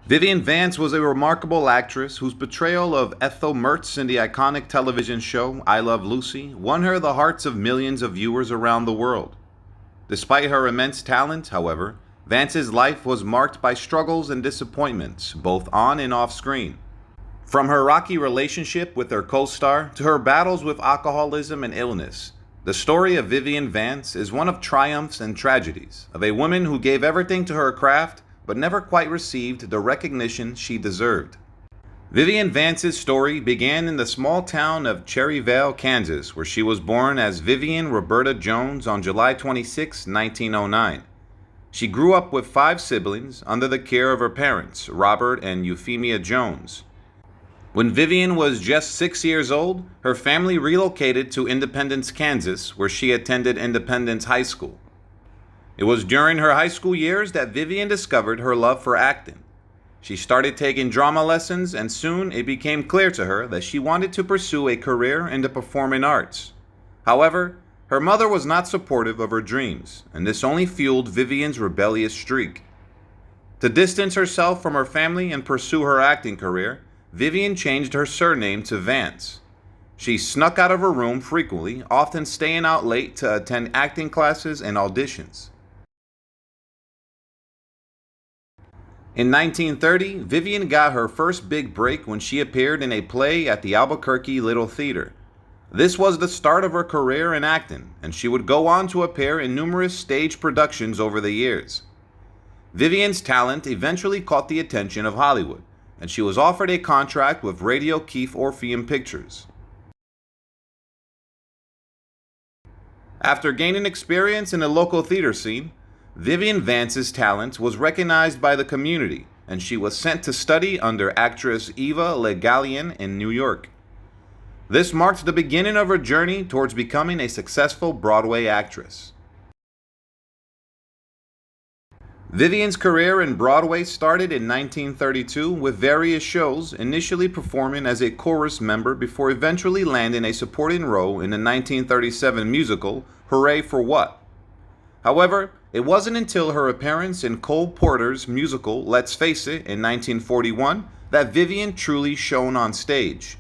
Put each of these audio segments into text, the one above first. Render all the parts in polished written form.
Vivian Vance was a remarkable actress whose portrayal of Ethel Mertz in the iconic television show I Love Lucy won her the hearts of millions of viewers around the world. Despite her immense talent, however, Vance's life was marked by struggles and disappointments, both on and off screen. From her rocky relationship with her co-star to her battles with alcoholism and illness, the story of Vivian Vance is one of triumphs and tragedies, of a woman who gave everything to her craft but never quite received the recognition she deserved. Vivian Vance's story began in the small town of Cherryvale, Kansas, where she was born as Vivian Roberta Jones on July 26, 1909. She grew up with 5 siblings under the care of her parents, Robert and Euphemia Jones. When Vivian was just 6 years old, her family relocated to Independence, Kansas, where she attended Independence High School. It was during her high school years that Vivian discovered her love for acting. She started taking drama lessons, and soon it became clear to her that she wanted to pursue a career in the performing arts. However, her mother was not supportive of her dreams, and this only fueled Vivian's rebellious streak. To distance herself from her family and pursue her acting career, Vivian changed her surname to Vance. She snuck out of her room frequently, often staying out late to attend acting classes and auditions. In 1930, Vivian got her first big break when she appeared in a play at the Albuquerque Little Theater. This was the start of her career in acting, and she would go on to appear in numerous stage productions over the years. Vivian's talent eventually caught the attention of Hollywood, and she was offered a contract with Radio Keefe Orpheum Pictures. After gaining experience in the local theater scene, Vivian Vance's talent was recognized by the community, and she was sent to study under actress Eva Le Gallienne in New York. This marked the beginning of her journey towards becoming a successful Broadway actress. Vivian's career in Broadway started in 1932 with various shows, initially performing as a chorus member before eventually landing a supporting role in the 1937 musical Hooray for What? However, it wasn't until her appearance in Cole Porter's musical Let's Face It in 1941 that Vivian truly shone on stage.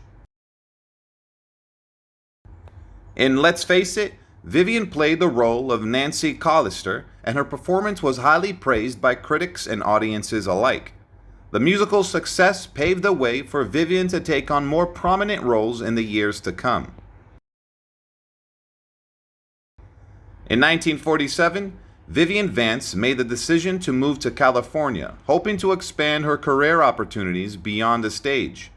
In Let's Face It, Vivian played the role of Nancy Collister, and her performance was highly praised by critics and audiences alike. The musical's success paved the way for Vivian to take on more prominent roles in the years to come. In 1947, Vivian Vance made the decision to move to California, hoping to expand her career opportunities beyond the stage.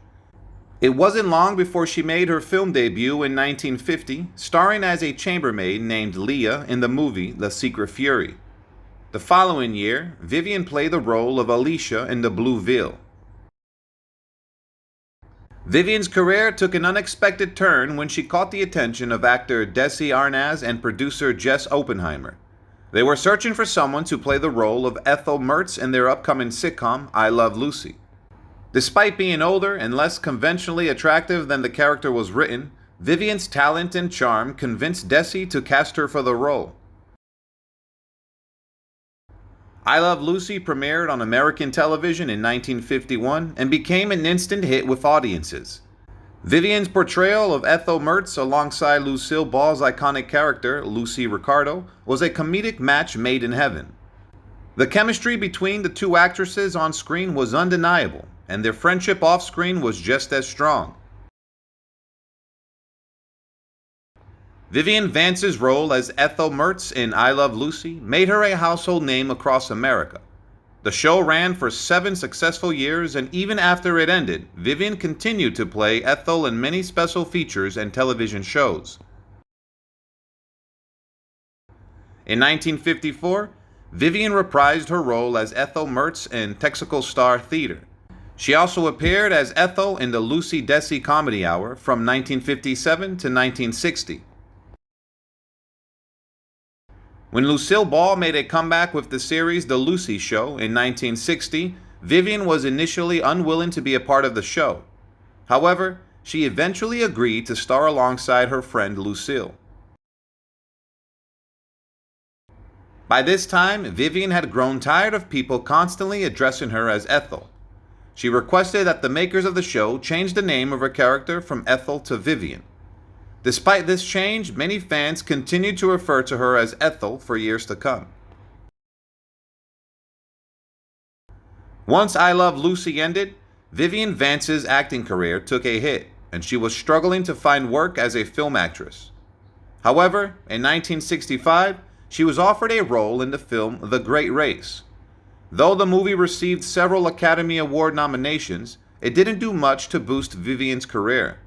It wasn't long before she made her film debut in 1950, starring as a chambermaid named Leah in the movie The Secret Fury. The following year, Vivian played the role of Alicia in The Blue Veil. Vivian's career took an unexpected turn when she caught the attention of actor Desi Arnaz and producer Jess Oppenheimer. They were searching for someone to play the role of Ethel Mertz in their upcoming sitcom I Love Lucy. Despite being older and less conventionally attractive than the character was written, Vivian's talent and charm convinced Desi to cast her for the role. I Love Lucy premiered on American television in 1951 and became an instant hit with audiences. Vivian's portrayal of Ethel Mertz alongside Lucille Ball's iconic character, Lucy Ricardo, was a comedic match made in heaven. The chemistry between the two actresses on screen was undeniable, and their friendship off-screen was just as strong. Vivian Vance's role as Ethel Mertz in I Love Lucy made her a household name across America. The show ran for 7 successful years, and even after it ended, Vivian continued to play Ethel in many special features and television shows. In 1954, Vivian reprised her role as Ethel Mertz in Texaco Star Theater. She also appeared as Ethel in the Lucy Desi Comedy Hour from 1957 to 1960. When Lucille Ball made a comeback with the series The Lucy Show in 1960, Vivian was initially unwilling to be a part of the show. However, she eventually agreed to star alongside her friend Lucille. By this time, Vivian had grown tired of people constantly addressing her as Ethel. She requested that the makers of the show change the name of her character from Ethel to Vivian. Despite this change, many fans continued to refer to her as Ethel for years to come. Once I Love Lucy ended, Vivian Vance's acting career took a hit, and she was struggling to find work as a film actress. However, in 1965, she was offered a role in the film The Great Race. Though the movie received several Academy Award nominations, it didn't do much to boost Vivian's career.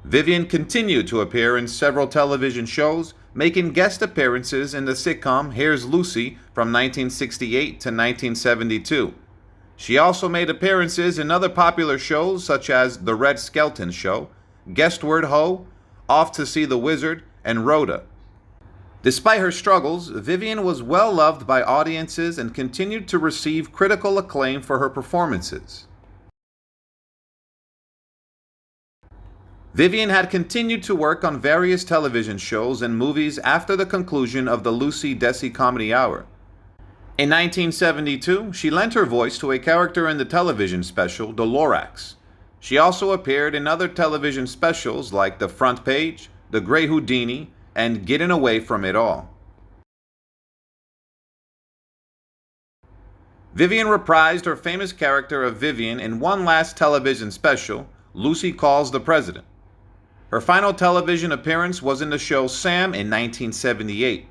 Vivian continued to appear in several television shows, making guest appearances in the sitcom Here's Lucy from 1968 to 1972. She also made appearances in other popular shows such as The Red Skelton Show, Guestward Ho!, Off to See the Wizard, and Rhoda. Despite her struggles, Vivian was well loved by audiences and continued to receive critical acclaim for her performances. Vivian had continued to work on various television shows and movies after the conclusion of the Lucy Desi Comedy Hour. In 1972, she lent her voice to a character in the television special The Lorax. She also appeared in other television specials like The Front Page, The Great Houdini, and Getting Away from It All. Vivian reprised her famous character of Vivian in one last television special, Lucy Calls the President. Her final television appearance was in the show Sam in 1978.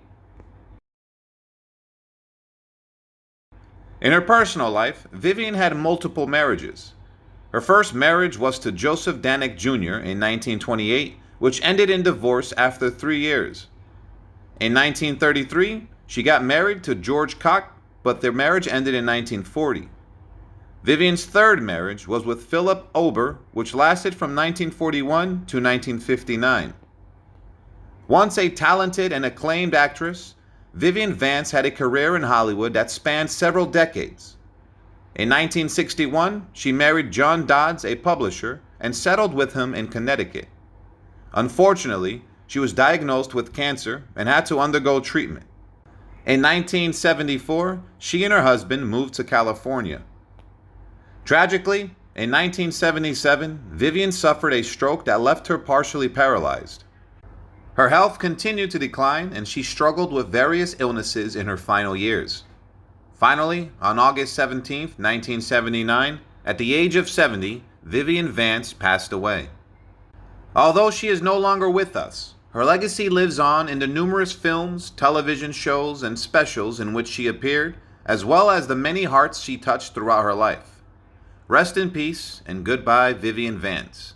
In her personal life, Vivian had multiple marriages. Her first marriage was to Joseph Danek Jr. in 1928, which ended in divorce after 3 years. In 1933, she got married to George Koch, but their marriage ended in 1940. Vivian's third marriage was with Philip Ober, which lasted from 1941 to 1959. Once a talented and acclaimed actress, Vivian Vance had a career in Hollywood that spanned several decades. In 1961, she married John Dodds, a publisher, and settled with him in Connecticut. Unfortunately, she was diagnosed with cancer and had to undergo treatment. In 1974, she and her husband moved to California. Tragically, in 1977, Vivian suffered a stroke that left her partially paralyzed. Her health continued to decline, and she struggled with various illnesses in her final years. Finally, on August 17, 1979, at the age of 70, Vivian Vance passed away. Although she is no longer with us, her legacy lives on in the numerous films, television shows, and specials in which she appeared, as well as the many hearts she touched throughout her life. Rest in peace, and goodbye, Vivian Vance.